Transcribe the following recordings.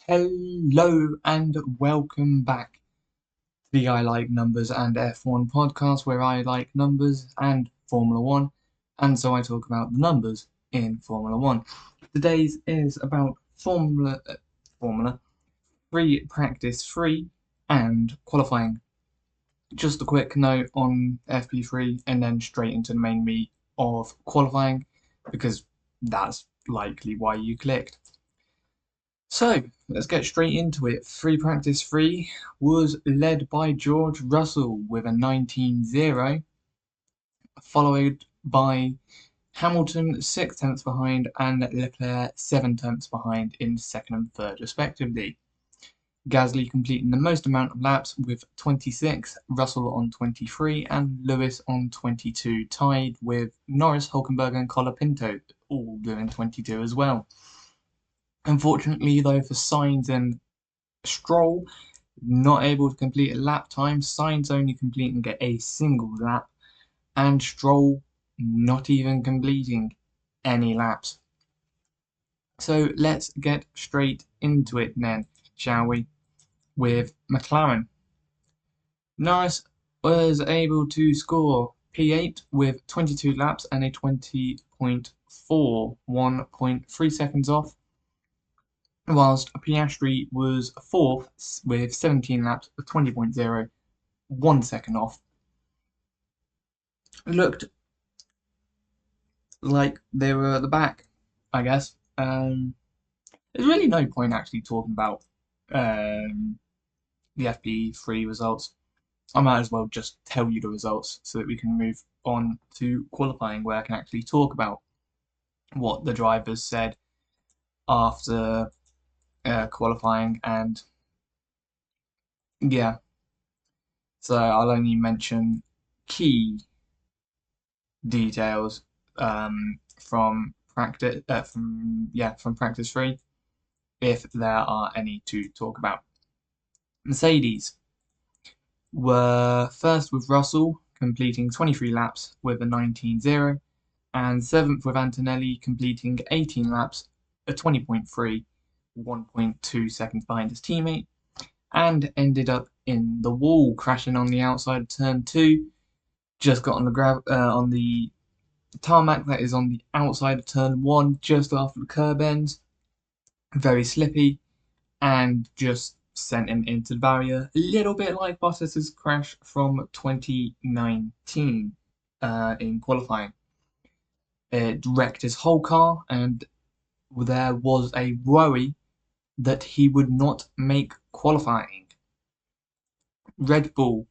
Hello and welcome back to the I Like Numbers and F1 podcast, where I like numbers and Formula One, and so I talk about the numbers in Formula One. Today's is about Formula Free Practice 3 and qualifying. Just a quick note on FP3 and then straight into the main meat of qualifying, because that's likely why you clicked. So, let's get straight into it. Free Practice 3 was led by George Russell with a 19.0, followed by Hamilton 6 tenths behind and Leclerc 7 tenths behind in second and third respectively. Gasly completing the most amount of laps with 26, Russell on 23 and Lewis on 22, tied with Norris, Hulkenberg and Colapinto all doing 22 as well. Unfortunately, though, for Sainz and Stroll, not able to complete a lap time, Sainz only completing a single lap, and Stroll not even completing any laps. So let's get straight into it then, shall we, with McLaren. Norris was able to score P8 with 22 laps and a 20.4, 1.3 seconds off, whilst Piastri was fourth with 17 laps of 20.0, 1 second off. It looked like they were at the back, I guess. There's really no point actually talking about the FP3 results. I might as well just tell you the results so that we can move on to qualifying, where I can actually talk about what the drivers said after qualifying. And yeah, so I'll only mention key details from practice from practice 3, if there are any to talk about. Mercedes were first with Russell completing 23 laps with a 19.0, and seventh with Antonelli completing 18 laps, a 20.3, 1.2 seconds behind his teammate, and ended up in the wall, crashing on the outside of turn 2. Just got on the tarmac that is on the outside of turn 1, just after the curb ends. Very slippy, and just sent him into the barrier. A little bit like Bottas's crash from 2019 in qualifying. It wrecked his whole car, and there was a worry that he would not make qualifying. Red Bull,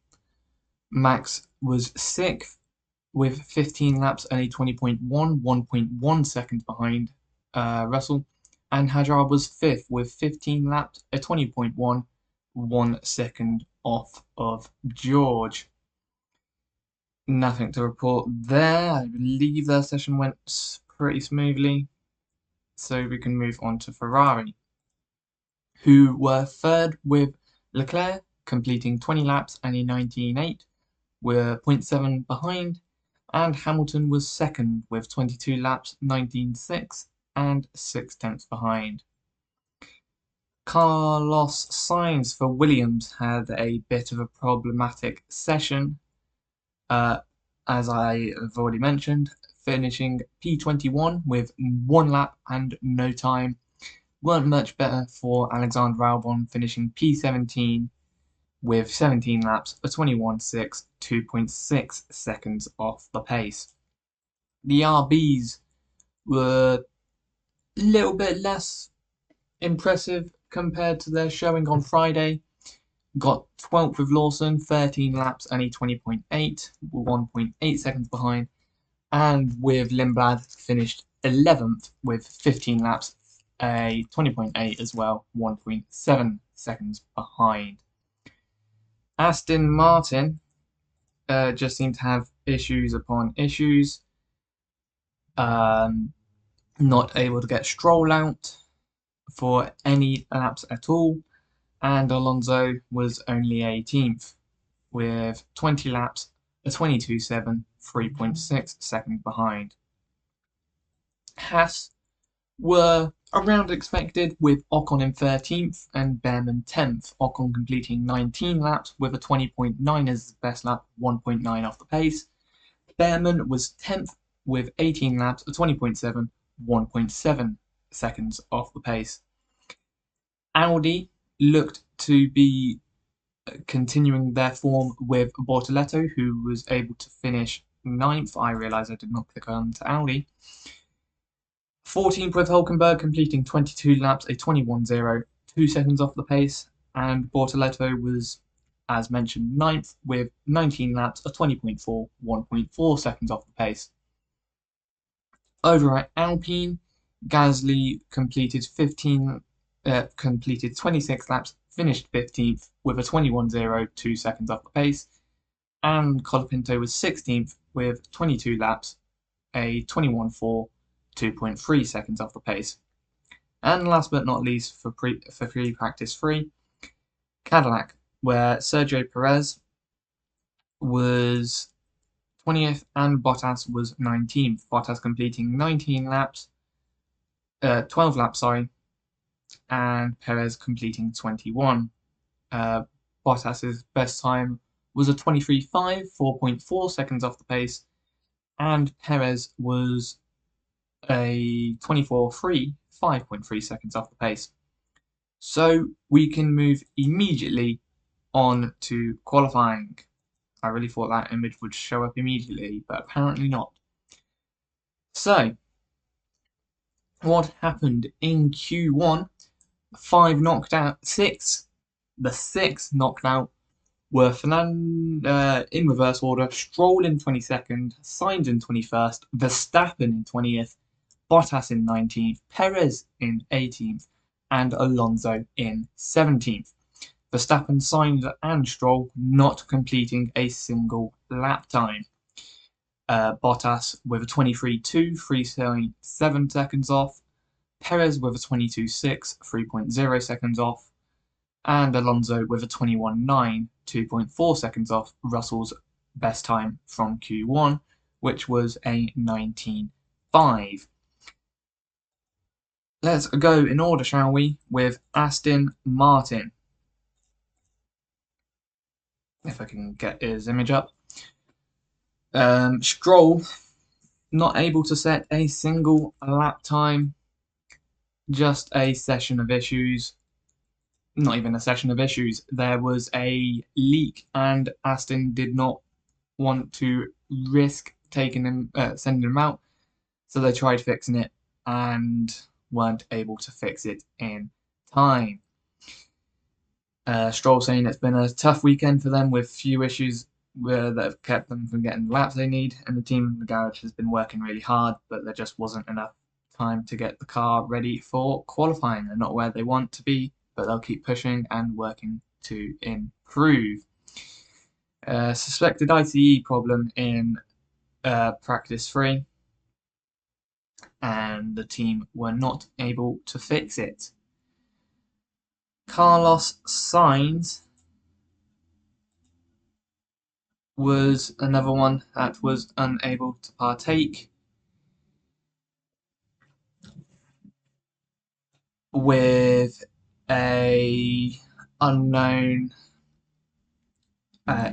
Max was sixth with 15 laps and a 20.1, 1.1 seconds behind Russell, and Hajar was fifth with 15 laps, a 20.1, 1 second off of George. Nothing to report there. I believe their session went pretty smoothly. So we can move on to Ferrari, who were third with Leclerc completing 20 laps and a 19.8, were 0.7 behind, and Hamilton was second with 22 laps, 19.6, and 6 tenths behind. Carlos Sainz for Williams had a bit of a problematic session, as I have already mentioned, finishing P21 with 1 lap and no time. Weren't much better for Alexander Albon, finishing P17 with 17 laps, a 21.6, 2.6 seconds off the pace. The RBs were a little bit less impressive compared to their showing on Friday. Got 12th with Lawson, 13 laps and a 20.8, 1.8 seconds behind. And with Lindblad finished 11th with 15 laps, a 20.8 as well, 1.7 seconds behind. Aston Martin just seemed to have issues upon issues. Not able to get Stroll out for any laps at all, and Alonso was only 18th with 20 laps, a 22.7, 3.6 seconds behind. Haas were Around expected, with Ocon in 13th and Behrman 10th. Ocon completing 19 laps with a 20.9 as his best lap, 1.9 off the pace. Behrman was 10th with 18 laps, a 20.7, 1.7 seconds off the pace. Audi looked to be continuing their form with Bortoleto, who was able to finish 9th. I realise I did not click on to Audi. 14th with Hulkenberg, completing 22 laps, a 21.0, 2 seconds off the pace. And Bortoleto was, as mentioned, 9th with 19 laps, a 20.4, 1.4 seconds off the pace. Over at Alpine, Gasly completed 26 laps, finished 15th with a 21.0, 2 seconds off the pace. And Colapinto was 16th with 22 laps, a 21.4, 2.3 seconds off the pace. And last but not least, for pre-practice free, Cadillac, where Sergio Perez was 20th and Bottas was 19th. Bottas completing 12 laps, and Perez completing 21. Bottas's best time was a 23.5, 4.4 seconds off the pace, and Perez was a 24.3, 5.3 seconds off the pace. So we can move immediately on to qualifying. I really thought that image would show up immediately, but apparently not. So, what happened in Q1? The 6 knocked out were in reverse order, Stroll in 22nd, Sainz in 21st, Verstappen in 20th, Bottas in 19th, Perez in 18th, and Alonso in 17th. Verstappen, Sainz, and Stroll not completing a single lap time. Bottas with a 23.2, 3.7 seconds off. Perez with a 22.6, 3.0 seconds off. And Alonso with a 21.9, 2.4 seconds off Russell's best time from Q1, which was a 19.5. Let's go in order, shall we, with Aston Martin. If I can get his image up. Stroll not able to set a single lap time, just a session of issues. Not even a session of issues. There was a leak, and Aston did not want to risk taking him, sending him out, so they tried fixing it and weren't able to fix it in time. Stroll saying it's been a tough weekend for them with few issues that have kept them from getting the laps they need, and the team in the garage has been working really hard, but there just wasn't enough time to get the car ready for qualifying. They're not where they want to be, but they'll keep pushing and working to improve. Suspected ICE problem in practice 3, and the team were not able to fix it. Carlos Sainz was another one that was unable to partake, with a unknown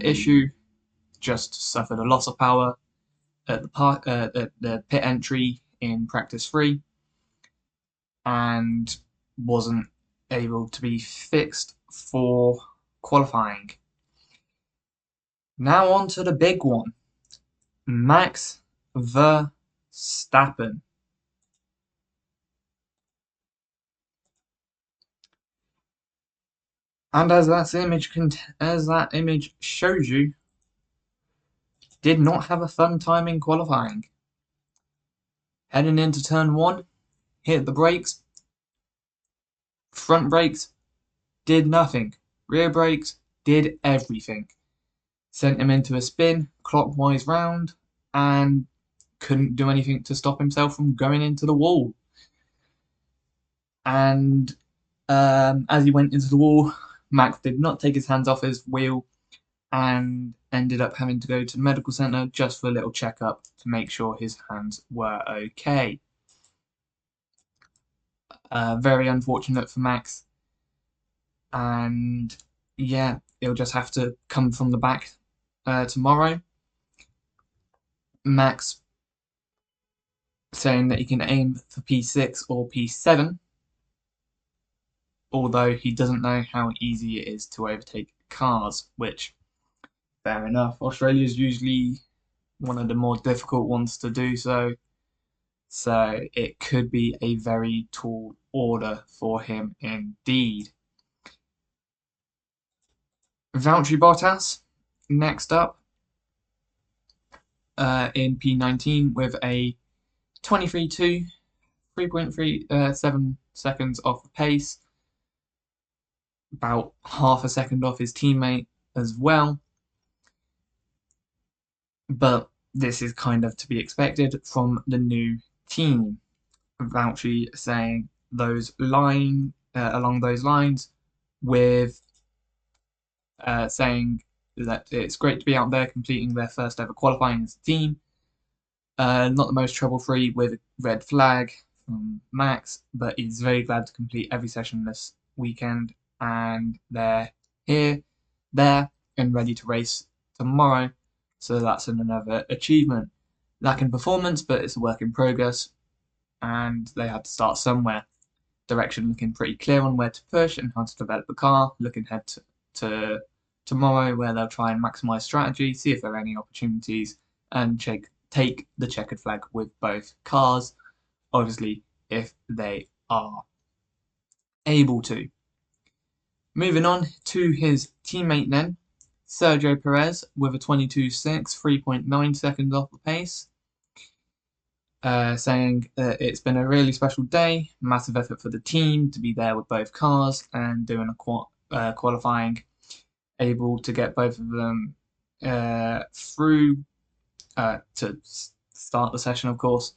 issue. Just suffered a loss of power at the pit entry in practice 3, and wasn't able to be fixed for qualifying. Now on to the big one, Max Verstappen. And as that image shows you, did not have a fun time in qualifying. Heading into turn 1, hit the brakes. Front brakes did nothing. Rear brakes did everything. Sent him into a spin, clockwise round, and couldn't do anything to stop himself from going into the wall. And as he went into the wall, Max did not take his hands off his wheel and ended up having to go to the medical centre just for a little checkup to make sure his hands were okay. Very unfortunate for Max, and yeah, it'll just have to come from the back tomorrow. Max saying that he can aim for P6 or P7, although he doesn't know how easy it is to overtake cars, which, fair enough. Australia is usually one of the more difficult ones to do so it could be a very tall order for him indeed. Valtteri Bottas, next up, in P19 with a 23.2, 3.37 seconds off the pace, about half a second off his teammate as well. But this is kind of to be expected from the new team. Valtteri saying along those lines, with saying that it's great to be out there completing their first ever qualifying as a team. Not the most trouble-free with a red flag from Max, but he's very glad to complete every session this weekend, and they're here, there, and ready to race tomorrow. So that's another achievement. Lacking performance, but it's a work in progress, and they had to start somewhere. Direction looking pretty clear on where to push and how to develop the car. Looking ahead to tomorrow, where they'll try and maximise strategy, see if there are any opportunities, and take the checkered flag with both cars, obviously, if they are able to. Moving on to his teammate then, Sergio Perez, with a 22.6, 3.9 seconds off the pace. Saying that it's been a really special day, massive effort for the team to be there with both cars and doing a qualifying, able to get both of them through to start the session, of course.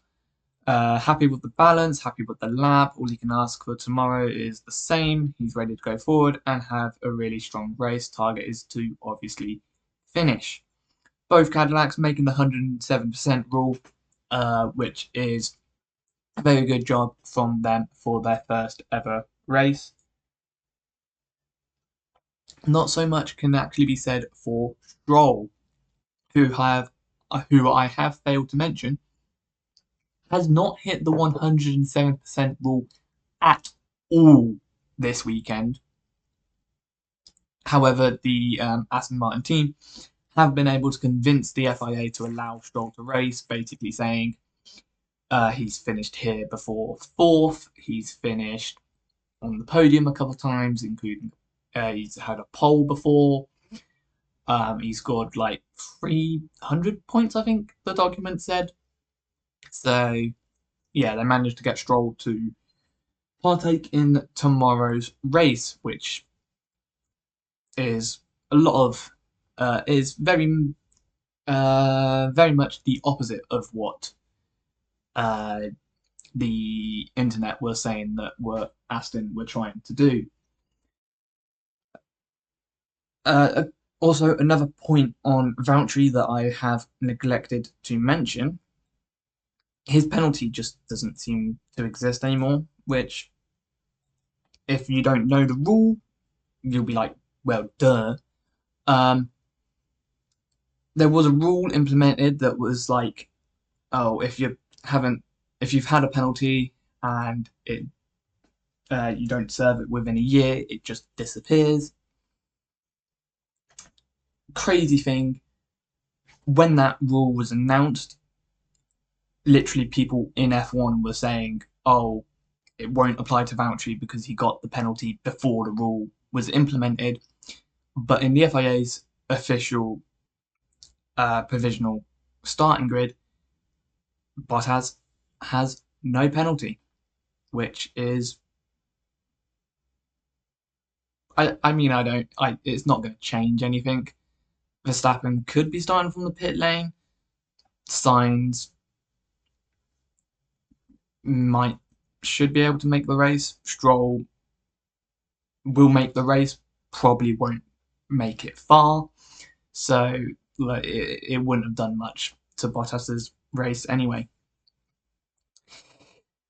Happy with the balance, happy with the lap. All he can ask for tomorrow is the same. He's ready to go forward and have a really strong race. Target is to obviously finish. Both Cadillacs making the 107% rule, which is a very good job from them for their first ever race. Not so much can actually be said for Stroll, who I have failed to mention, has not hit the 107% rule at all this weekend. However, the Aston Martin team have been able to convince the FIA to allow Stroll to race, basically saying he's finished here before fourth, he's finished on the podium a couple of times, including he's had a pole before. He scored like 300 points, I think the document said. So, yeah, they managed to get Stroll to partake in tomorrow's race, which is a lot of is very much the opposite of what the internet were saying that Aston were trying to do. Also, another point on Valtteri that I have neglected to mention, his penalty just doesn't seem to exist anymore, which, if you don't know the rule, you'll be like, well, duh. There was a rule implemented that was like, oh, if you've had a penalty and you don't serve it within a year, it just disappears. Crazy thing, when that rule was announced, literally people in F1 were saying, oh, it won't apply to Valtteri because he got the penalty before the rule was implemented. But in the FIA's official provisional starting grid, Bottas has no penalty, which is, it's not going to change anything. Verstappen could be starting from the pit lane. Sainz should be able to make the race. Stroll will make the race, probably won't make it far. So it wouldn't have done much to Bottas's race anyway.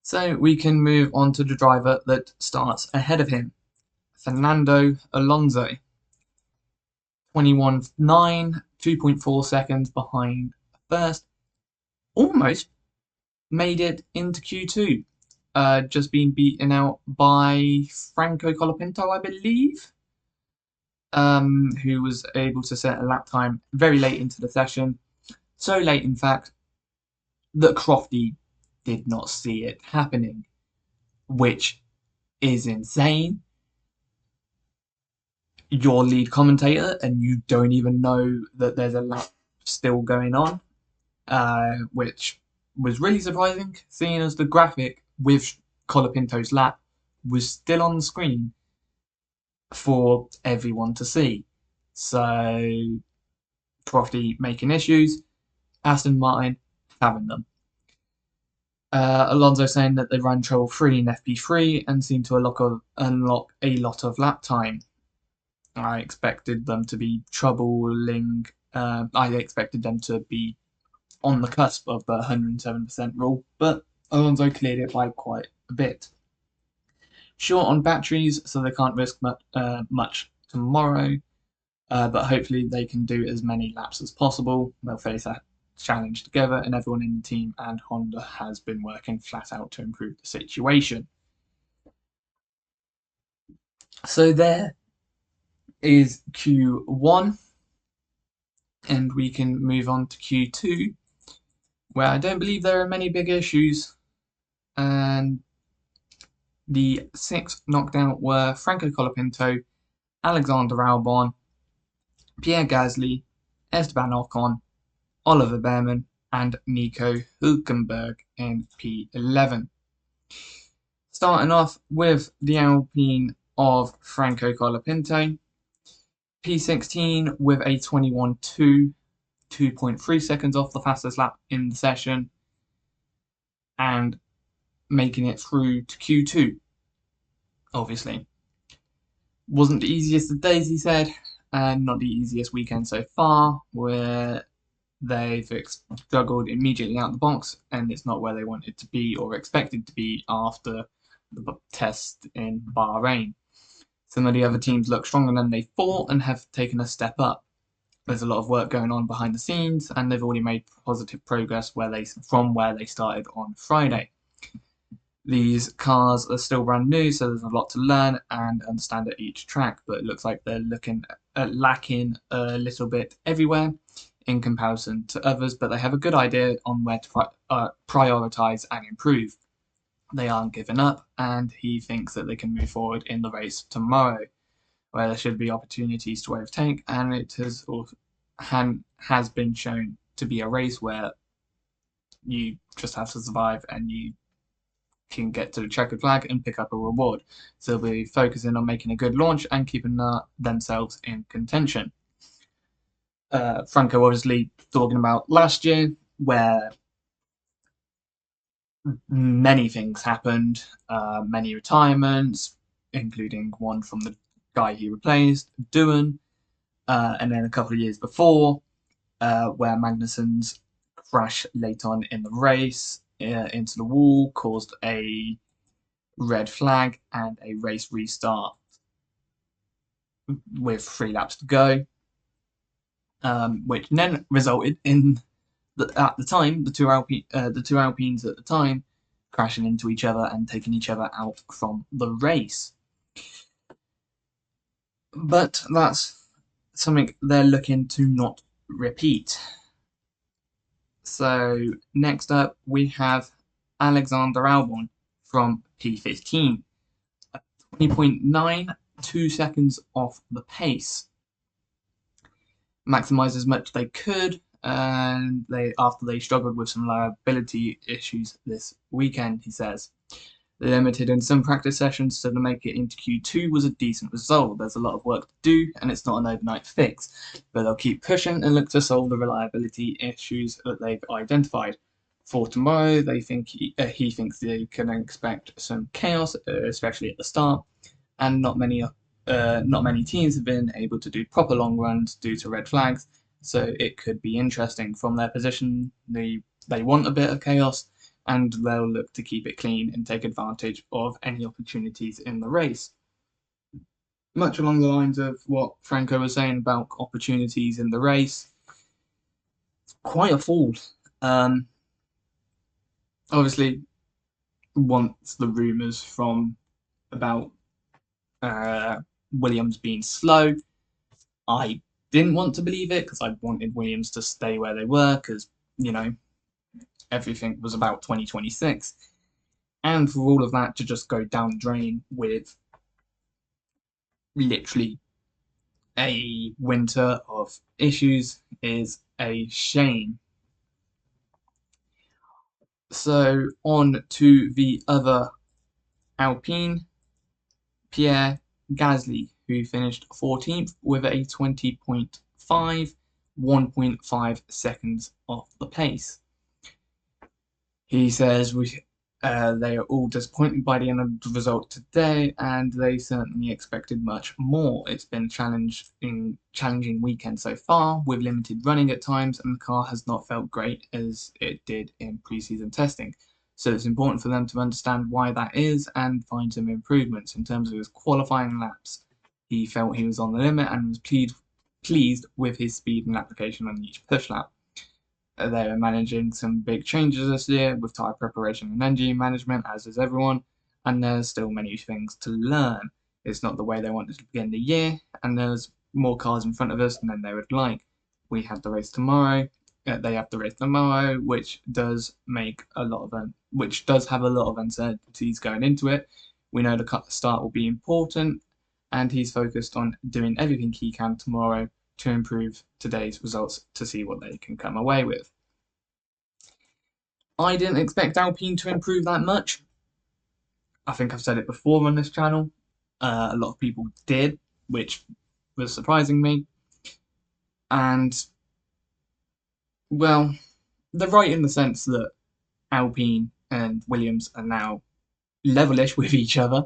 So we can move on to the driver that starts ahead of him, Fernando Alonso. 21.9, 2.4 seconds behind first. Almost made it into Q2. Just being beaten out by Franco Colapinto, I believe, who was able to set a lap time very late into the session. So late, in fact, that Crofty did not see it happening, which is insane. Your lead commentator, and you don't even know that there's a lap still going on, which was really surprising, seeing as the graphic with Colapinto's lap was still on the screen for everyone to see. So, Crofty making issues, Aston Martin having them. Alonso saying that they ran trouble free in FP3 and seemed to unlock a lot of lap time. I expected them to be troubling. I expected them to be on the cusp of the 107% rule, but Alonso cleared it by quite a bit. Short on batteries, so they can't risk much tomorrow, but hopefully they can do as many laps as possible. They'll face that challenge together, and everyone in the team and Honda has been working flat out to improve the situation. So there is Q1, and we can move on to Q2, where I don't believe there are many big issues, and the 6 knocked out were Franco Colapinto, Alexander Albon, Pierre Gasly, Esteban Ocon, Oliver Behrman, and Nico Hülkenberg in P11. Starting off with the Alpine of Franco Colapinto, P16 with a 21.2, 2.3 seconds off the fastest lap in the session, and making it through to Q2. Obviously, wasn't the easiest of days, he said, and not the easiest weekend so far, where they've struggled immediately out of the box, and it's not where they wanted to be or expected to be after the test in Bahrain. Some of the other teams look stronger than they thought and have taken a step up. There's a lot of work going on behind the scenes, and they've already made positive progress from where they started on Friday. These cars are still brand new, so there's a lot to learn and understand at each track, but it looks like they're lacking a little bit everywhere in comparison to others, but they have a good idea on where to prioritise and improve. They aren't giving up, and he thinks that they can move forward in the race tomorrow, where there should be opportunities to overtake, and it has been shown to be a race where you just have to survive and you can get to the checkered flag and pick up a reward. So they'll be focusing on making a good launch and keeping themselves in contention. Franco obviously talking about last year, where many things happened, many retirements, including one from the guy he replaced, Doohan, and then a couple of years before, where Magnussen's crash late on in the race into the wall caused a red flag and a race restart with 3 laps to go, which then resulted in at the time the two Alpines at the time crashing into each other and taking each other out from the race. But that's something they're looking to not repeat. So next up we have Alexander Albon from P15, 20.9, 2 seconds off the pace. Maximise as much as they could, and after they struggled with some liability issues this weekend, he says. They limited in some practice sessions, so to make it into Q2 was a decent result. There's a lot of work to do, and it's not an overnight fix, but they'll keep pushing and look to solve the reliability issues that they've identified. For tomorrow, he thinks they can expect some chaos, especially at the start, and not many teams have been able to do proper long runs due to red flags, so it could be interesting. From their position, they want a bit of chaos, and they'll look to keep it clean and take advantage of any opportunities in the race. Much along the lines of what Franco was saying about opportunities in the race, quite a fall. Obviously, once the rumours from about Williams being slow, I didn't want to believe it because I wanted Williams to stay where they were because, you know, everything was about 2026. And for all of that to just go down the drain with literally a winter of issues is a shame. So on to the other Alpine, Pierre Gasly, who finished 14th with a 20.5, 1.5 seconds off the pace. He says they are all disappointed by the end of the result today, and they certainly expected much more. It's been a challenging weekend so far, with limited running at times, and the car has not felt great as it did in pre-season testing. So it's important for them to understand why that is and find some improvements. In terms of his qualifying laps, he felt he was on the limit and was pleased with his speed and application on each push lap. They are managing some big changes this year with tyre preparation and engine management, as is everyone, and there's still many things to learn. It's not the way they wanted to begin the year, and there's more cars in front of us than they would like. We have the race tomorrow. They have the race tomorrow, which does have a lot of uncertainties going into it. We know the start will be important, and he's focused on doing everything he can tomorrow to improve today's results to see what they can come away with. I didn't expect Alpine to improve that much. I think I've said it before on this channel. A lot of people did, which was surprising me. And, well, they're right in the sense that Alpine and Williams are now levelish with each other.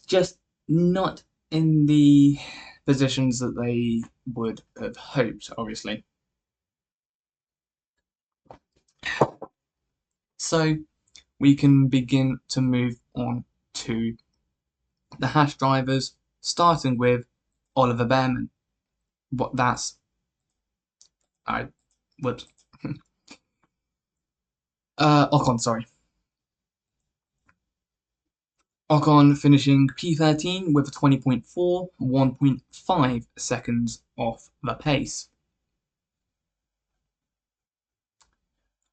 Just not in the positions that they would have hoped, obviously. So we can begin to move on to the Haas drivers, starting with Oliver Behrman. Ocon, sorry. Ocon finishing P13 with a 20.4, 1.5 seconds off the pace.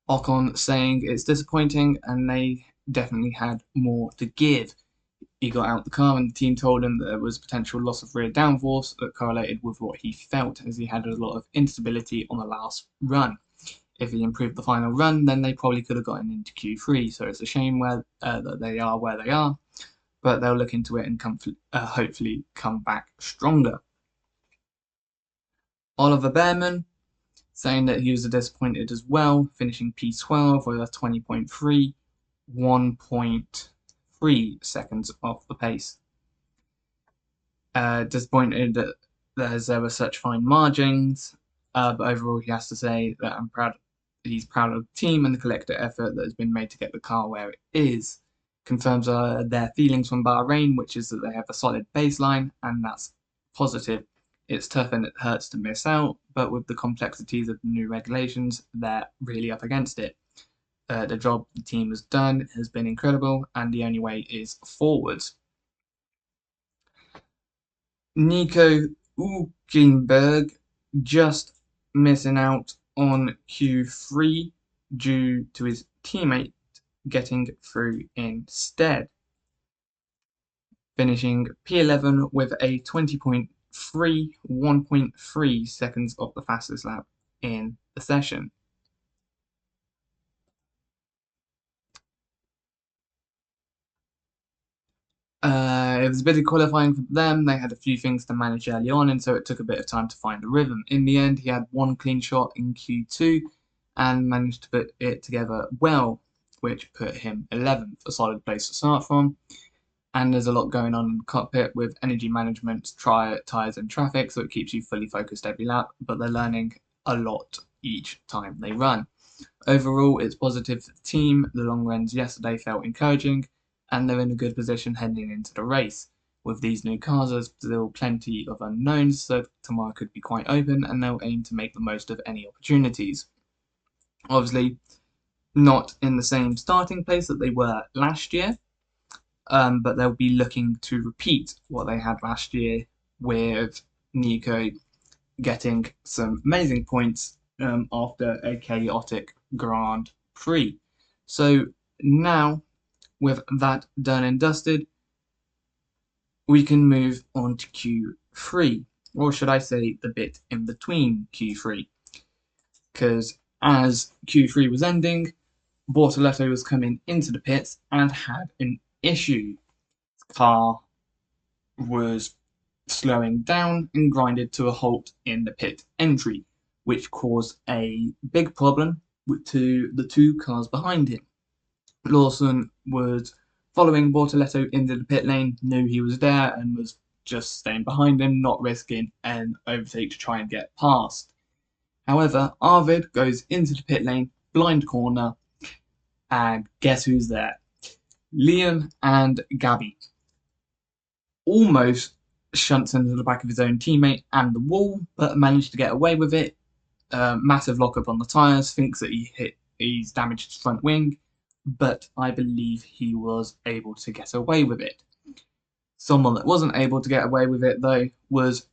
Ocon saying it's disappointing and they definitely had more to give. He got out the car and the team told him that there was potential loss of rear downforce that correlated with what he felt, as he had a lot of instability on the last run. If he improved the final run, then they probably could have gotten into Q3. So it's a shame that they are where they are, but they'll look into it and hopefully come back stronger. Oliver Behrman saying that he was disappointed as well, finishing P12 with a 20.3, 1.3 seconds off the pace. Disappointed that there were such fine margins, but overall he has to say that he's proud of the team and the collective effort that has been made to get the car where it is. Confirms their feelings from Bahrain, which is that they have a solid baseline, and that's positive. It's tough and it hurts to miss out, but with the complexities of the new regulations, they're really up against it. The job the team has done has been incredible, and the only way is forwards. Nico Hülkenberg just missing out on Q3 due to his teammate getting through instead. Finishing P11 with a 20.3, 1.3 seconds off the fastest lap in the session. It was a bit of qualifying for them. They had a few things to manage early on, and so it took a bit of time to find a rhythm. In the end, he had one clean shot in Q2 and managed to put it together well, which put him 11th, a solid place to start from. And there's a lot going on in the cockpit with energy management, tyres and traffic, so it keeps you fully focused every lap, but they're learning a lot each time they run. Overall, it's positive for the team. The long runs yesterday felt encouraging, and they're in a good position heading into the race. With these new cars, there's still plenty of unknowns, so tomorrow could be quite open, and they'll aim to make the most of any opportunities. Obviously, not in the same starting place that they were last year, but they'll be looking to repeat what they had last year with Nico getting some amazing points after a chaotic Grand Prix. So now, with that done and dusted, we can move on to Q3, or should I say the bit in between Q3, because as Q3 was ending, Bortoletto was coming into the pits and had an issue. His car was slowing down and grinded to a halt in the pit entry, which caused a big problem to the two cars behind him. Lawson was following Bortoletto into the pit lane, knew he was there, and was just staying behind him, not risking an overtake to try and get past. However, Arvid goes into the pit lane, blind corner, and guess who's there? Liam and Gabby. Almost shunts into the back of his own teammate and the wall, but managed to get away with it. Massive lockup on the tyres, thinks that he's damaged his front wing, but I believe he was able to get away with it. Someone that wasn't able to get away with it, though, was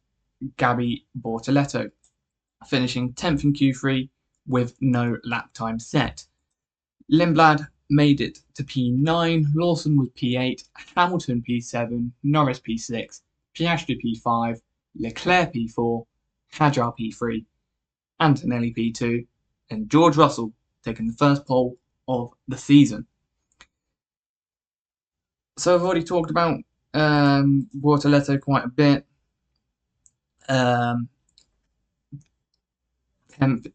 Gabby Bortoletto, finishing 10th in Q3 with no lap time set. Lindblad made it to P9, Lawson was P8, Hamilton P7, Norris P6, Piastri P5, Leclerc P4, Hadjar P3, Antonelli P2, and George Russell taking the first pole of the season. So I've already talked about Bortoletto quite a bit. 10th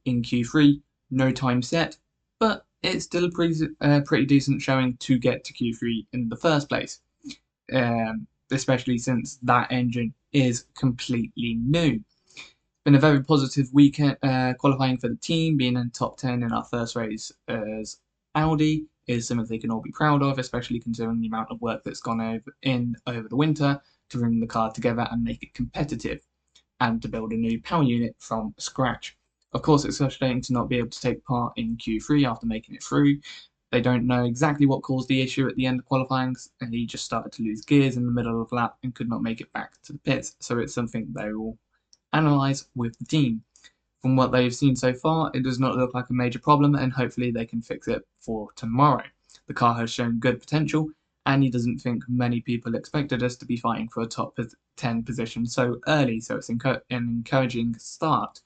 in Q3, no time set, but it's still a pretty decent showing to get to Q3 in the first place, especially since that engine is completely new. Been a very positive weekend qualifying for the team, being in top 10 in our first race as Audi is something they can all be proud of, especially considering the amount of work that's gone over the winter to bring the car together and make it competitive, and to build a new power unit from scratch. Of course, it's frustrating to not be able to take part in Q3 after making it through. They don't know exactly what caused the issue at the end of qualifying, and he just started to lose gears in the middle of the lap and could not make it back to the pits, so it's something they will analyse with the team. From what they've seen so far, it does not look like a major problem, and hopefully they can fix it for tomorrow. The car has shown good potential, and he doesn't think many people expected us to be fighting for a top 10 position so early, so it's an encouraging start.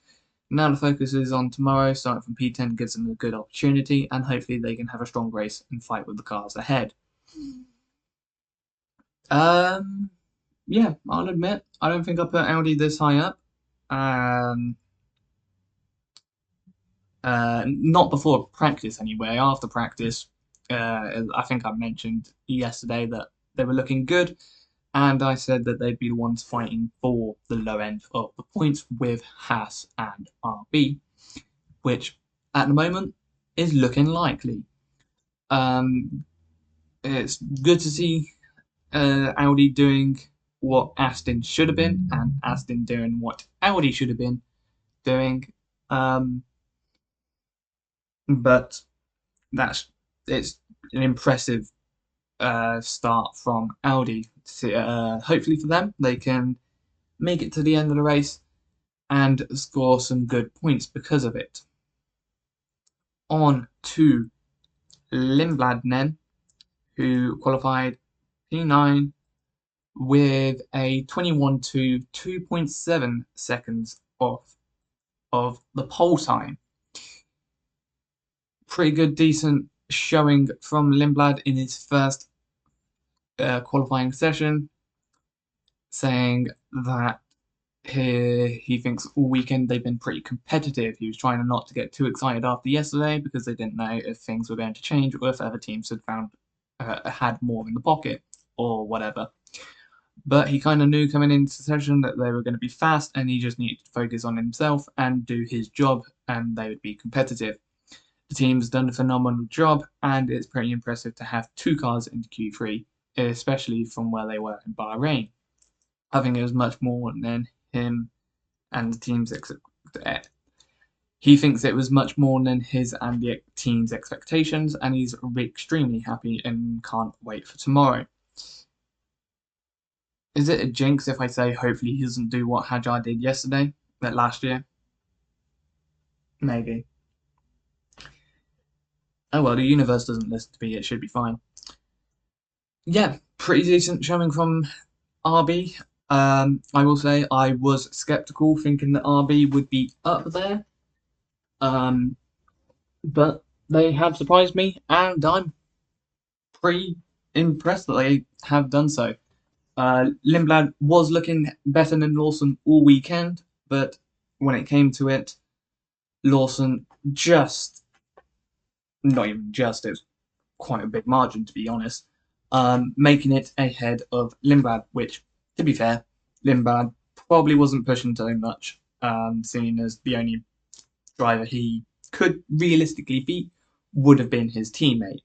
Now the focus is on tomorrow. Starting from P10 gives them a good opportunity, and hopefully they can have a strong race and fight with the cars ahead. Yeah, I'll admit, I don't think I put Audi this high up. Not before practice anyway. After practice, I think I mentioned yesterday that they were looking good, and I said that they'd be the ones fighting for the low end of the points with Haas and RB, which at the moment is looking likely. It's good to see Audi doing what Aston should have been, and Aston doing what Audi should have been doing. But it's an impressive start from Audi. Hopefully for them, they can make it to the end of the race and score some good points because of it. On to Lindblad then, who qualified P9 with a 21 to 2.7 seconds off of the pole time. Pretty good, decent showing from Lindblad in his first qualifying session, saying that he thinks all weekend they've been pretty competitive. He was trying not to get too excited after yesterday because they didn't know if things were going to change or if other teams had more in the pocket or whatever. But he kind of knew coming into the session that they were going to be fast, and he just needed to focus on himself and do his job, and they would be competitive. The team's done a phenomenal job, and it's pretty impressive to have two cars into Q3, especially from where they were in Bahrain. I think it was much more than him and the team's he thinks it was much more than his and the team's expectations, and he's extremely happy and can't wait for tomorrow. Is it a jinx if I say hopefully he doesn't do what Hajar did last year? Maybe. Oh well, the universe doesn't listen to me, it should be fine. Yeah, pretty decent showing from RB. I will say I was skeptical, thinking that RB would be up there. But they have surprised me, and I'm pretty impressed that they have done so. Lindblad was looking better than Lawson all weekend, but when it came to it, Lawson just, not even just, it was quite a big margin to be honest, making it ahead of Lindblad, which, to be fair, Lindblad probably wasn't pushing so much, seeing as the only driver he could realistically beat would have been his teammate,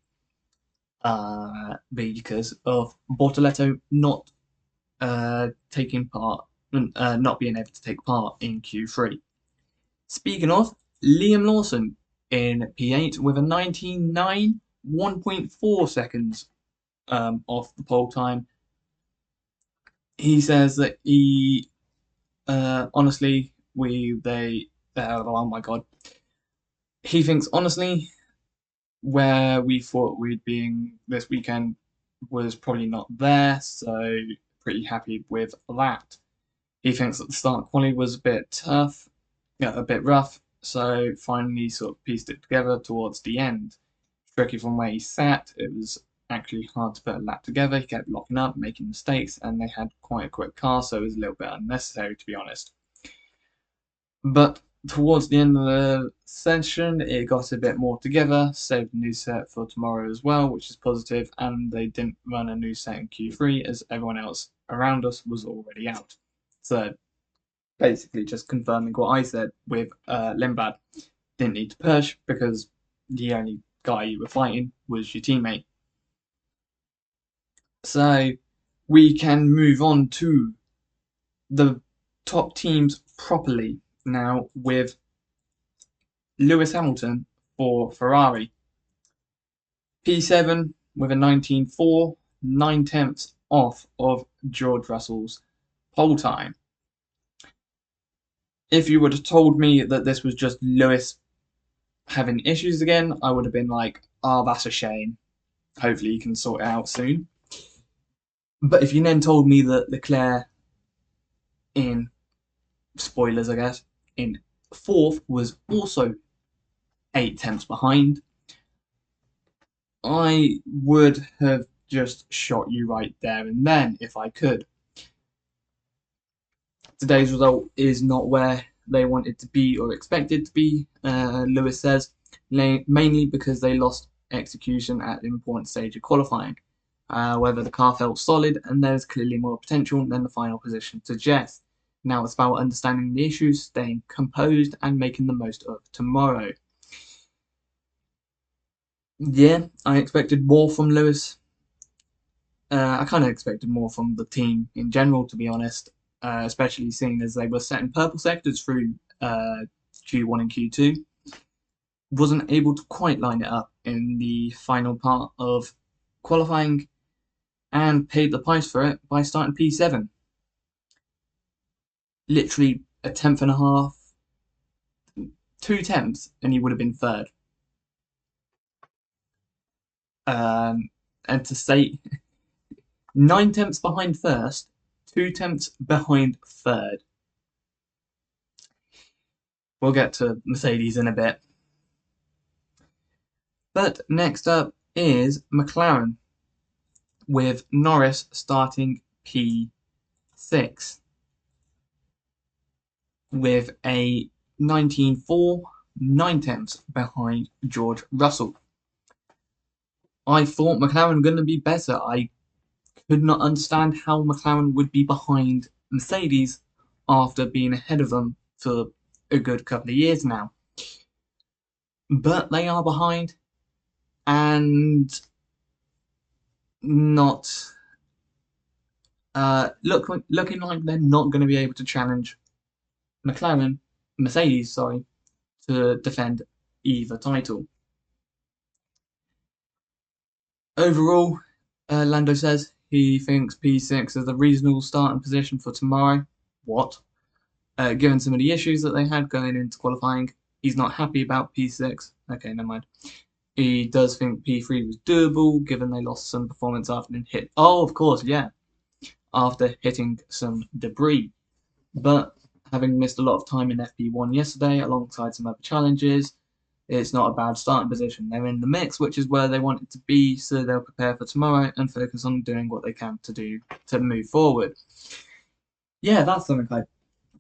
because of Bortoletto not taking part, not being able to take part in Q3. Speaking of, Liam Lawson in P8 with a 19.9, 1.4 seconds off the pole time. He says that he honestly oh my god, he thinks honestly where we thought we'd be this weekend was probably not there, so pretty happy with that. He thinks that the start quality was a bit tough, a bit rough, so finally sort of pieced it together towards the end. Tricky from where he sat, it was actually hard to put a lap together. He kept locking up, making mistakes, and they had quite a quick car, so it was a little bit unnecessary, to be honest. But towards the end of the session, it got a bit more together, saved a new set for tomorrow as well, which is positive, and they didn't run a new set in Q3 as everyone else around us was already out. So basically just confirming what I said with Lindblad. Didn't need to push because the only guy you were fighting was your teammate. So we can move on to the top teams properly now with Lewis Hamilton for Ferrari. P7 with a 19.4, 9/10 off of George Russell's pole time. If you would have told me that this was just Lewis having issues again, I would have been like, oh, that's a shame. Hopefully he can sort it out soon. But if you then told me that Leclerc in, spoilers I guess, in fourth was also 8/10 behind, I would have just shot you right there and then if I could. Today's result is not where they wanted to be or expected to be, Lewis says, mainly because they lost execution at the important stage of qualifying. Whether the car felt solid and there's clearly more potential than the final position suggests. Now it's about understanding the issues, staying composed, and making the most of tomorrow. Yeah, I expected more from Lewis. I kind of expected more from the team in general, to be honest, especially seeing as they were setting purple sectors through Q1 and Q2. Wasn't able to quite line it up in the final part of qualifying and paid the price for it by starting P7. Literally a tenth and a half, 2/10, and he would have been third. And to say 9/10 behind first, 2/10 behind third. We'll get to Mercedes in a bit. But next up is McLaren, with Norris starting P6 with a 19.4, 9/10 behind George Russell. I thought McLaren were going to be better. I could not understand how McLaren would be behind Mercedes after being ahead of them for a good couple of years now. but they are behind and not looking like they're not going to be able to challenge Mercedes, sorry, to defend either title. Overall, Lando says he thinks P6 is a reasonable starting position for tomorrow. What? Given some of the issues that they had going into qualifying, he's not happy about P6. Okay, never mind. He does think P3 was doable, given they lost some performance after being hit. Oh, of course, yeah, after hitting some debris. But having missed a lot of time in FP1 yesterday, alongside some other challenges, it's not a bad starting position. They're in the mix, which is where they want it to be, so they'll prepare for tomorrow and focus on doing what they can to do to move forward. Yeah, that's something I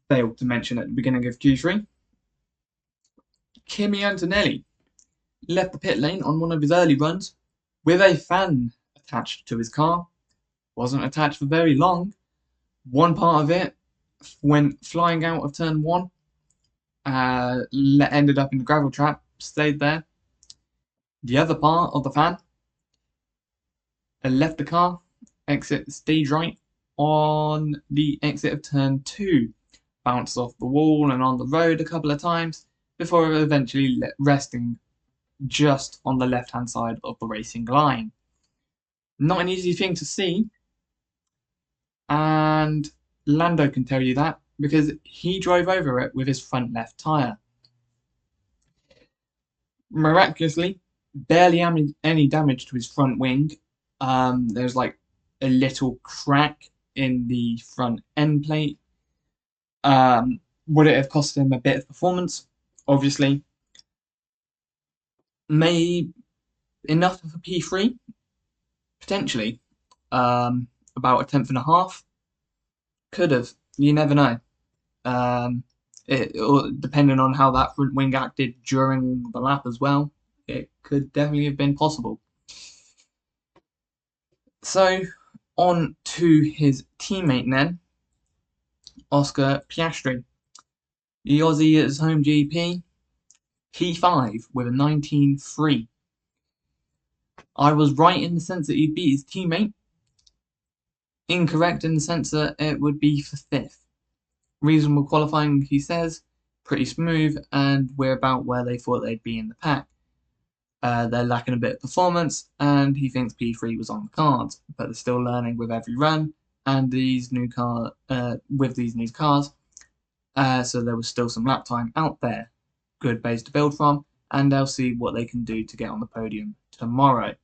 failed to mention at the beginning of Q3. Kimi Antonelli left the pit lane on one of his early runs with a fan attached to his car. Wasn't attached for very long. One part of it went flying out of turn one, ended up in the gravel trap, stayed there. The other part of the fan left the car, exit stage right on the exit of turn two, bounced off the wall and on the road a couple of times before eventually resting just on the left hand side of the racing line. Not an easy thing to see, and Lando can tell you that because he drove over it with his front left tyre. Miraculously, barely any damage to his front wing. There's like a little crack in the front end plate. Would it have cost him a bit of performance? Obviously. May enough for P3? Potentially. About a tenth and a half. Could have. You never know. Depending on how that front wing acted during the lap as well, it could definitely have been possible. So, on to his teammate then, Oscar Piastri. The Aussie at his home GP, P5 with a 19.3. I was right in the sense that he'd beat his teammate. Incorrect in the sense that it would be for fifth. Reasonable qualifying, he says, pretty smooth, and we're about where they thought they'd be in the pack. They're lacking a bit of performance, and he thinks P3 was on the cards, but they're still learning with every run, and these new cars, so there was still some lap time out there. Good base to build from, and they'll see what they can do to get on the podium tomorrow.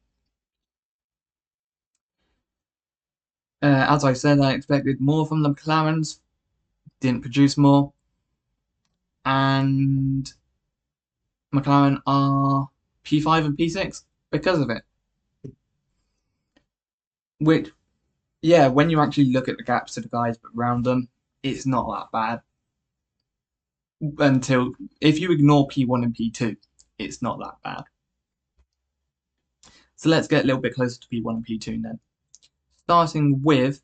As I said, I expected more from the McLarens, didn't produce more, and McLaren are P5 and P6 because of it. Which, yeah, when you actually look at the gaps to the guys around them, it's not that bad. Until, if you ignore P1 and P2, it's not that bad. So let's get a little bit closer to P1 and P2 then. Starting with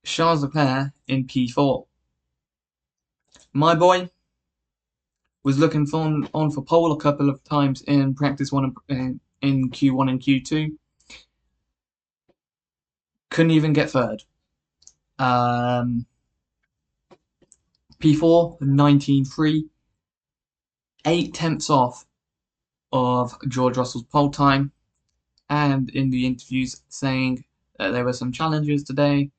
Charles Leclerc in P4. My boy was looking on for pole a couple of times in practice one in Q1 and Q2. Couldn't even get third. P4, 19.3, 8 tenths off of George Russell's pole time, and in the interviews saying that there were some challenges today,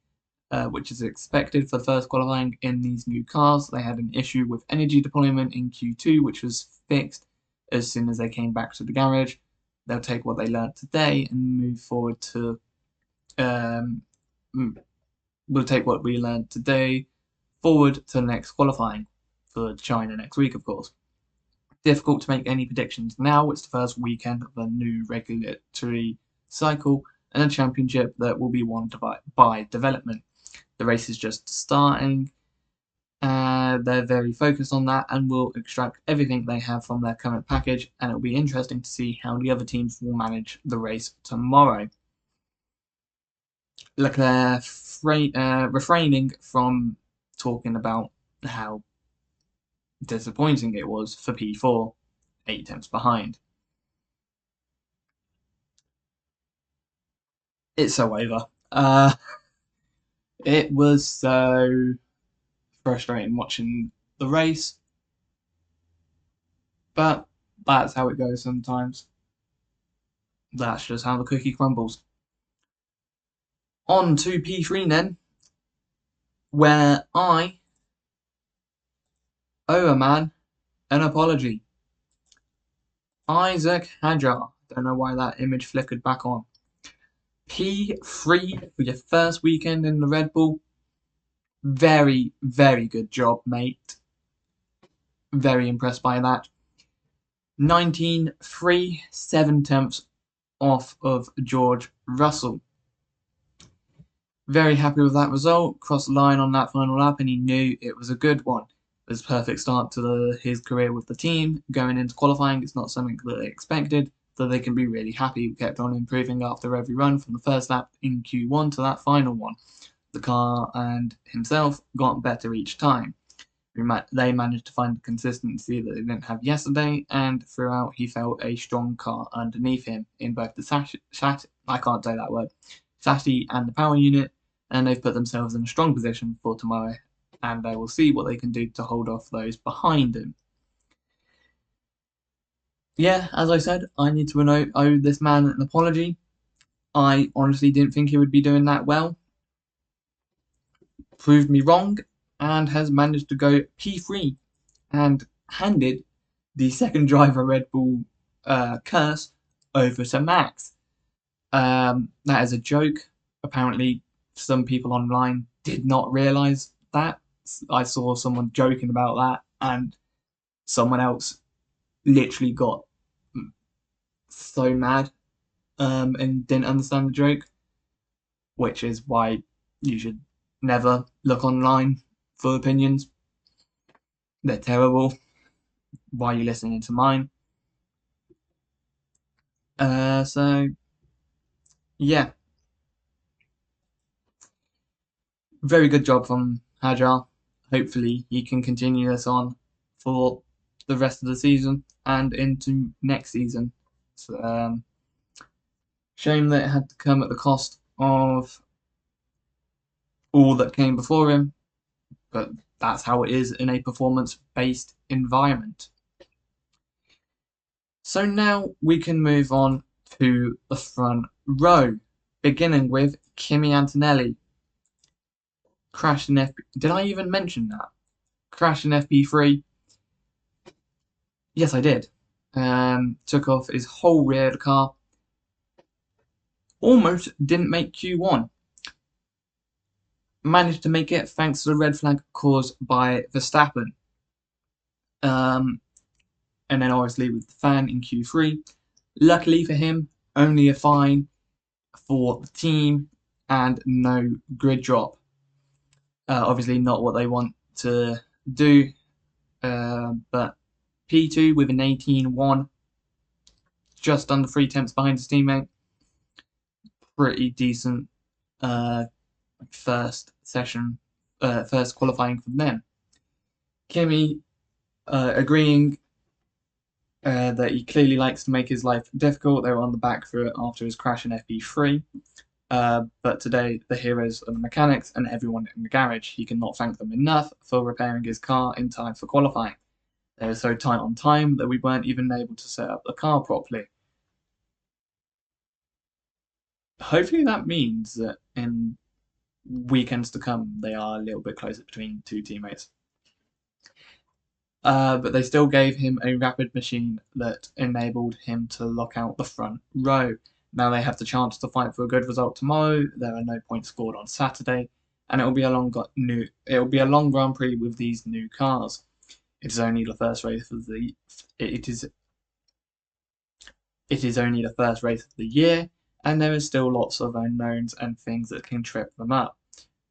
which is expected for the first qualifying in these new cars. They had an issue with energy deployment in Q2, which was fixed as soon as they came back to the garage. They'll take what they learned today and move forward to. We'll take what we learned today forward to the next qualifying for China next week, of course. Difficult to make any predictions now. It's the first weekend of the new regulatory cycle and a championship that will be won by development. The race is just starting. They're very focused on that and will extract everything they have from their current package, and it'll be interesting to see how the other teams will manage the race tomorrow. Leclerc refraining from talking about how disappointing it was for P4. 8 tenths behind. It's so over. It was so frustrating watching the race, but that's how it goes sometimes. That's just how the cookie crumbles. On to P3 then, where I owe a man an apology. Isaac Hadjar. Don't know why that image flickered back on. P3 for your first weekend in the Red Bull. Very, very good job, mate. Very impressed by that. 19.3, 7 tenths off of George Russell. Very happy with that result. Crossed the line on that final lap, and he knew it was a good one. It was a perfect start to his career with the team. Going into qualifying, it's not something that they expected, so they can be really happy. We kept on improving after every run from the first lap in Q1 to that final one. The car and himself got better each time. They managed to find the consistency that they didn't have yesterday, and throughout he felt a strong car underneath him in both the chassis and the power unit, and they've put themselves in a strong position for tomorrow, and they will see what they can do to hold off those behind him. Yeah, as I said, I need to owe this man an apology. I honestly didn't think he would be doing that well. Proved me wrong, and has managed to go P3 and handed the second driver Red Bull curse over to Max. That is a joke. Apparently, some people online did not realise that. I saw someone joking about that, and someone else literally got so mad and didn't understand the joke, which is why you should never look online for opinions. They're terrible. Why are you listening to mine? So, yeah. Very good job from Hajar. Hopefully he can continue this on for the rest of the season and into next season. So, shame that it had to come at the cost of all that came before him, but that's how it is in a performance-based environment. So now we can move on to the front row, beginning with Kimi Antonelli. Crashed in FP. Did I even mention that? Crashed in FP3. Yes, I did. Took off his whole rear of the car. Almost didn't make Q1. Managed to make it thanks to the red flag caused by Verstappen. And then obviously with the fan in Q3. Luckily for him, only a fine for the team and no grid drop. Obviously not what they want to do, but P2 with an 18.1, just under 3 tenths behind his teammate. Pretty decent first qualifying from them. Kimi agreeing that he clearly likes to make his life difficult. They were on the back foot after his crash in FP3. But today, the heroes are the mechanics and everyone in the garage. He cannot thank them enough for repairing his car in time for qualifying. They were so tight on time that we weren't even able to set up the car properly. Hopefully that means that in weekends to come, they are a little bit closer between two teammates. But they still gave him a rapid machine that enabled him to lock out the front row. Now they have the chance to fight for a good result tomorrow. There are no points scored on Saturday, and it will be a long Grand Prix with these new cars. It is only the first race of the only the first race of the year, and there is still lots of unknowns and things that can trip them up.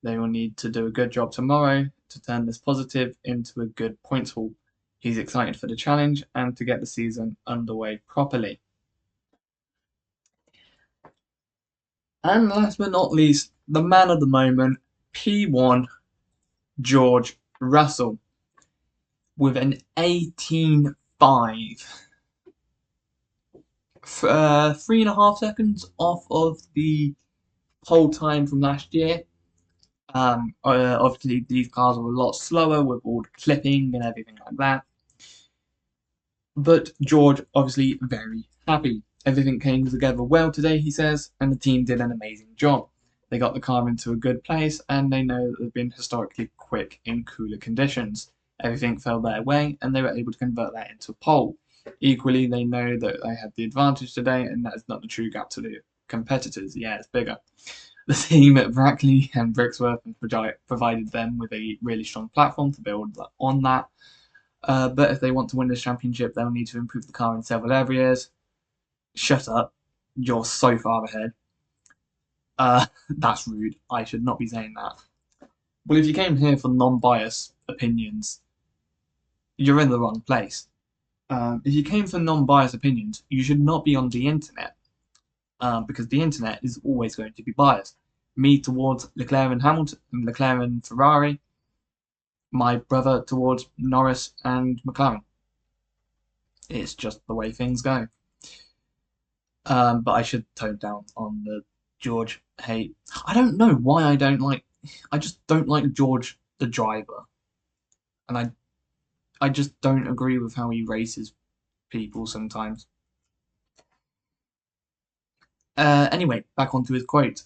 They will need to do a good job tomorrow to turn this positive into a good points haul. He's excited for the challenge and to get the season underway properly. And last but not least, the man of the moment, P1, George Russell, with an 18.5. 3.5 seconds off of the pole time from last year. Obviously, these cars were a lot slower with all the clipping and everything like that. But George, obviously, very happy. Everything came together well today, he says, and the team did an amazing job. They got the car into a good place, and they know that they've been historically quick in cooler conditions. Everything fell their way, and they were able to convert that into a pole. Equally, they know that they had the advantage today, and that is not the true gap to the competitors. Yeah, it's bigger. The team at Brackley and Brixworth provided them with a really strong platform to build on that. But if they want to win this championship, they'll need to improve the car in several areas. Shut up. You're so far ahead. That's rude. I should not be saying that. Well, if you came here for non-biased opinions, you're in the wrong place. If you came for non-biased opinions, you should not be on the internet, because the internet is always going to be biased. Me towards Leclerc and Hamilton, Leclerc and Ferrari. My brother towards Norris and McLaren. It's just the way things go. But I should tone down on the George hate. I don't know why I don't like. I just don't like George the driver, and I just don't agree with how he races people sometimes. Anyway, back onto his quote.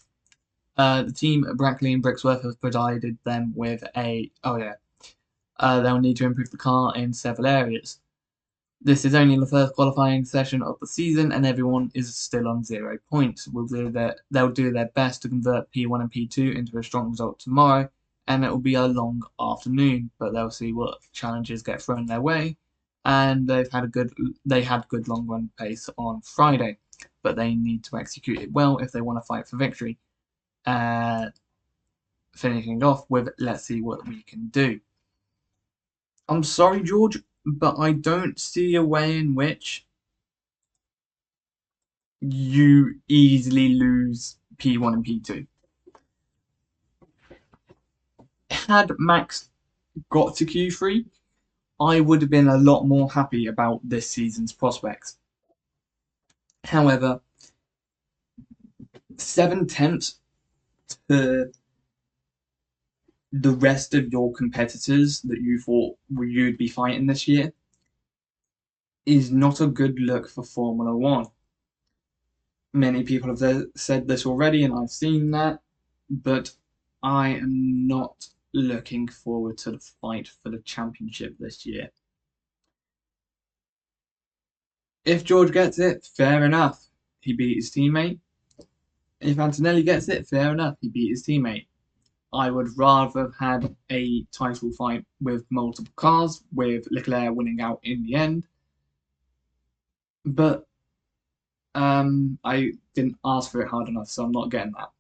The team at Brackley and Brixworth have provided them with a. Oh yeah. They'll need to improve the car in several areas. This is only the first qualifying session of the season, and everyone is still on 0 points. They'll do their best to convert P1 and P2 into a strong result tomorrow, and it will be a long afternoon. But they'll see what challenges get thrown their way, and they had good long run pace on Friday, but they need to execute it well if they want to fight for victory. Finishing off with, let's see what we can do. I'm sorry, George, but I don't see a way in which you easily lose P1 and P2. Had Max got to Q3, I would have been a lot more happy about this season's prospects. However, 7/10 to the rest of your competitors that you thought you'd be fighting this year is not a good look for Formula One. Many people have said this already, and I've seen that, but I am not looking forward to the fight for the championship this year. If George gets it, fair enough. He beat his teammate. If Antonelli gets it, fair enough. He beat his teammate. I would rather have had a title fight with multiple cars, with Leclerc winning out in the end. But I didn't ask for it hard enough, so I'm not getting that.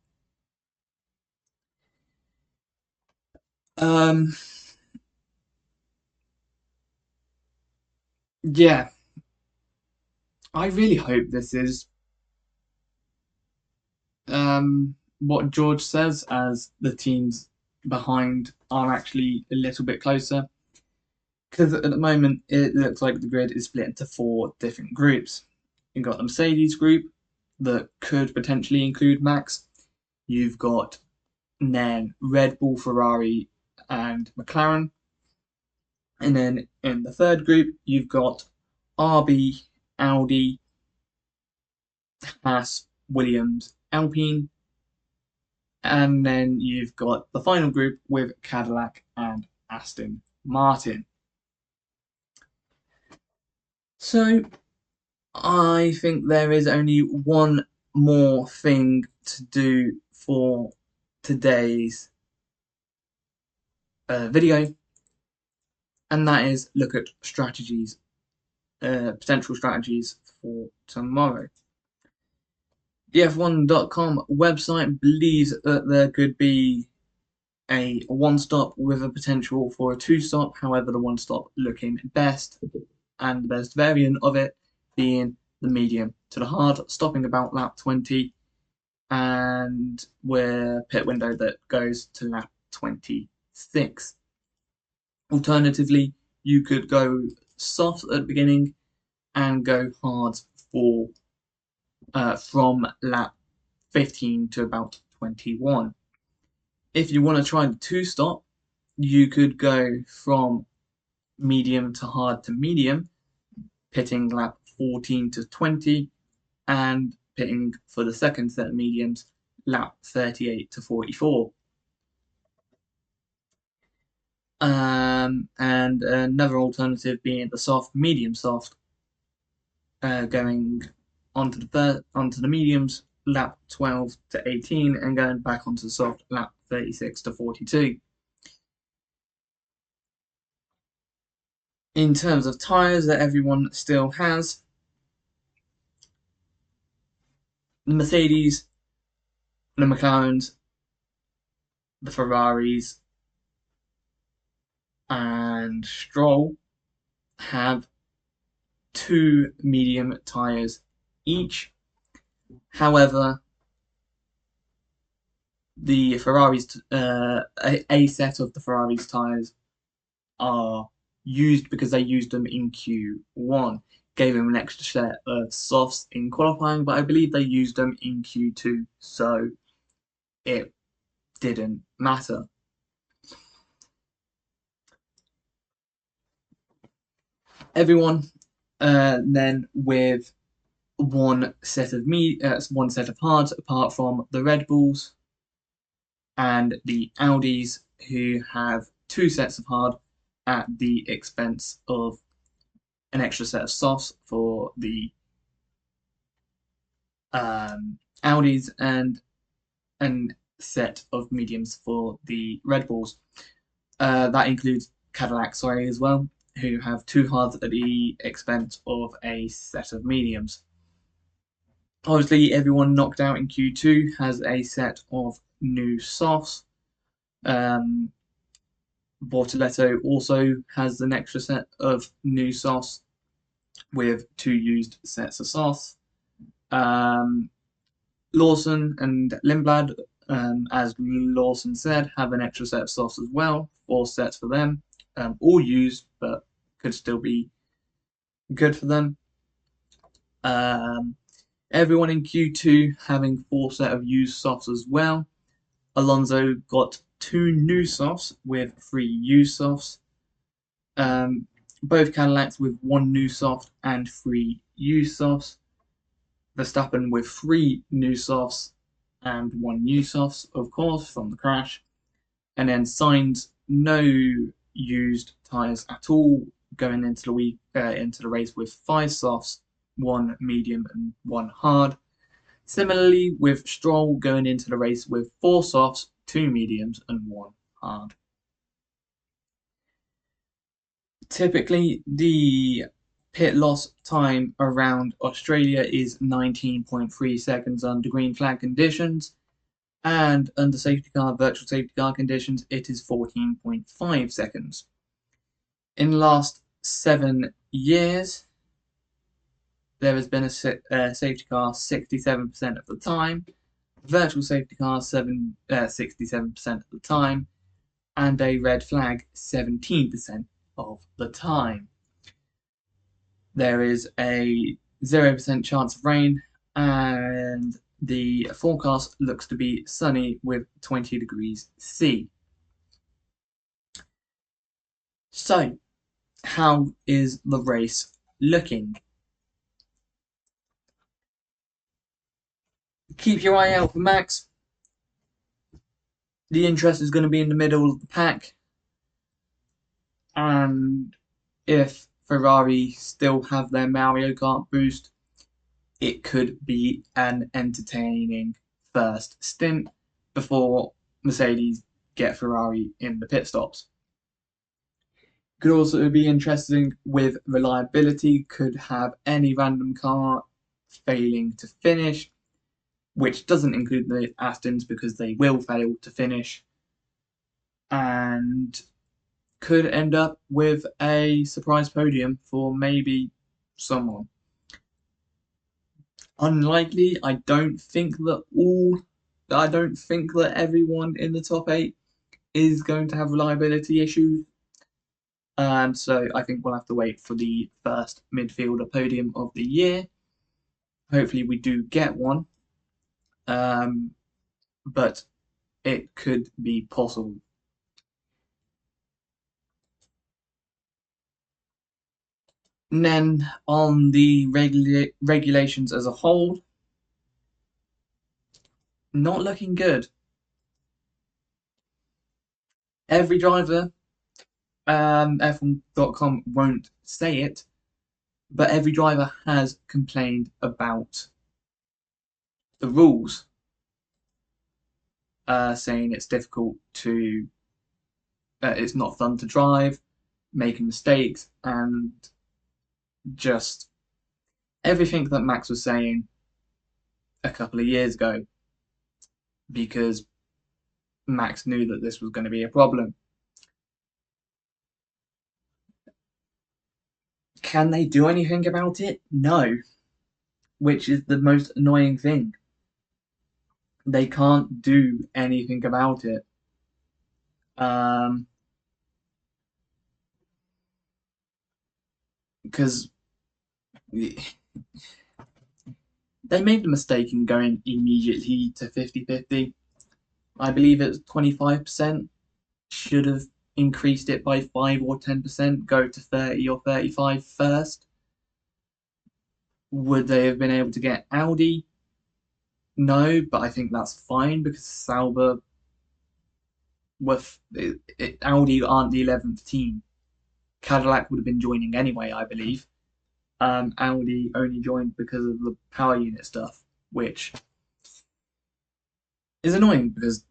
Yeah, I really hope this is what George says, as the teams behind are actually a little bit closer. Because at the moment, it looks like the grid is split into 4 different groups. You've got the Mercedes group that could potentially include Max. You've got then Red Bull, Ferrari, and McLaren. And then in the third group, you've got RB, Audi, Haas, Williams, Alpine. And then you've got the final group with Cadillac and Aston Martin. So I think there is only one more thing to do for today's video, and that is look at strategies, potential strategies for tomorrow. The F1.com website believes that there could be a 1-stop with a potential for a 2-stop. However, the 1-stop looking best, and the best variant of it being the medium to the hard, stopping about lap 20, and with pit window that goes to lap 26. Alternatively, you could go soft at the beginning and go hard for from lap 15 to about 21. If you want to try the two-stop, you could go from medium to hard to medium, pitting lap 14 to 20, and pitting for the second set of mediums, lap 38 to 44. And another alternative being the soft, medium soft, going onto the mediums, lap 12 to 18, and going back onto the soft, lap 36 to 42. In terms of tyres that everyone still has, the Mercedes, the McLarens, the Ferraris, and Stroll have 2 medium tyres each. However, the Ferraris, a set of the Ferraris tyres are used because they used them in Q1. Gave them an extra set of softs in qualifying, but I believe they used them in Q2, so it didn't matter. Everyone then with one set of hards, apart from the Red Bulls and the Audis, who have 2 sets of hard at the expense of an extra set of softs for the Audis and a set of mediums for the Red Bulls. That includes Cadillac, as well, who have 2 hards at the expense of a set of mediums. Obviously, everyone knocked out in Q2 has a set of new softs. Bortoletto also has an extra set of new softs with 2 used sets of softs. Lawson and Lindblad, as Lawson said, have an extra set of softs as well, 4 sets for them, all used, but could still be good for them. Everyone in Q2 having 4 set of used softs as well. Alonso got 2 new softs with 3 used softs. Both Cadillacs with 1 new soft and 3 used softs. Verstappen with 3 new softs and 1 new softs, of course, from the crash. And then Sainz, no used tyres at all, going into the race with 5 softs, 1 medium and 1 hard. Similarly, with Stroll going into the race with 4 softs, 2 mediums and 1 hard. Typically, the pit loss time around Australia is 19.3 seconds under green flag conditions, and under virtual safety car conditions, it is 14.5 seconds. In the last 7 years, there has been a safety car 67% of the time, virtual safety car 67% of the time, and a red flag 17% of the time. There is a 0% chance of rain, and the forecast looks to be sunny with 20 degrees C. So, how is the race looking? Keep your eye out for Max. The interest is going to be in the middle of the pack, and if Ferrari still have their Mario Kart boost, it could be an entertaining first stint before Mercedes get Ferrari in the pit stops. Could also be interesting with reliability, could have any random car failing to finish, which doesn't include the Astons because they will fail to finish, and could end up with a surprise podium for maybe someone. Unlikely. I don't think that everyone in the top 8 is going to have reliability issues. So I think we'll have to wait for the first midfielder podium of the year. hopefully we do get one, but it could be possible. And then on the regulations as a whole, not looking good. Every driver, F1.com won't say it, but every driver has complained about the rules, saying it's difficult to, it's not fun to drive, making mistakes, and just everything that Max was saying a couple of years ago, because Max knew that this was going to be a problem. Can they do anything about it? No, which is the most annoying thing. They can't do anything about it. Because they made the mistake in going immediately to 50-50. I believe it's 25%. Should have increased it by 5 or 10%, go to 30 or 35 first. Would they have been able to get Audi? No, but I think that's fine because Sauber with Audi aren't the 11th team. Cadillac would have been joining anyway, I believe. Audi only joined because of the power unit stuff, which is annoying because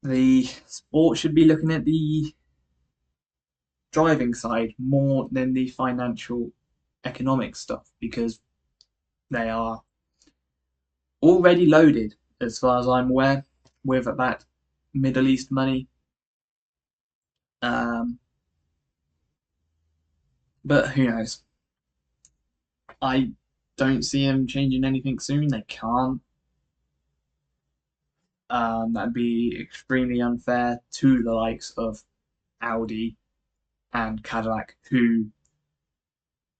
the sport should be looking at the driving side more than the financial economic stuff because they are already loaded, as far as I'm aware, with that Middle East money. Um, but who knows? I don't see them changing anything soon. They can't. That'd be extremely unfair to the likes of Audi and Cadillac, who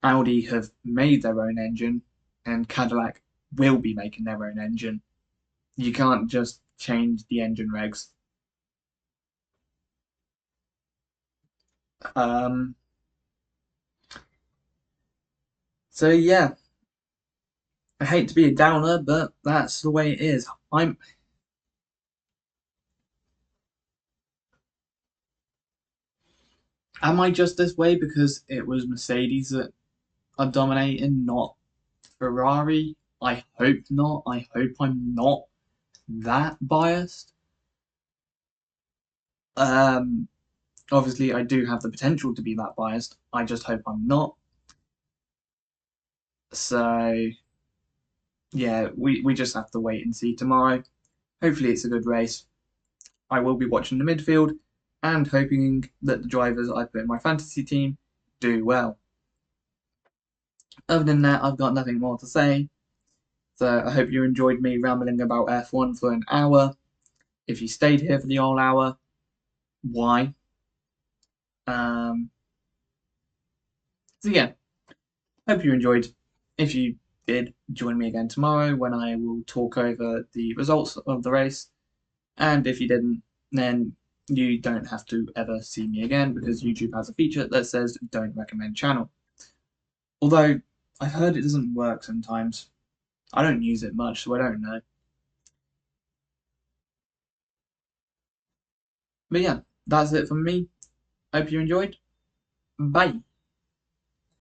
Audi have made their own engine and Cadillac will be making their own engine. You can't just change the engine regs. Um, so yeah, I hate to be a downer, but that's the way it is. Am I just this way because it was Mercedes that are dominating, not Ferrari? I hope not. I hope I'm not that biased. Um, Obviously, I do have the potential to be that biased. I just hope I'm not. So, yeah, we just have to wait and see tomorrow. Hopefully, it's a good race. I will be watching the midfield and hoping that the drivers I put in my fantasy team do well. Other than that, I've got nothing more to say. So, I hope you enjoyed me rambling about F1 for an hour. If you stayed here for the whole hour, why? Um, so, yeah, hope you enjoyed. If you did, join me again tomorrow when I will talk over the results of the race. And if you didn't, then you don't have to ever see me again because YouTube has a feature that says don't recommend channel. Although I've heard it doesn't work sometimes. I don't use it much, so I don't know. But yeah, that's it from me. Hope you enjoyed. Bye.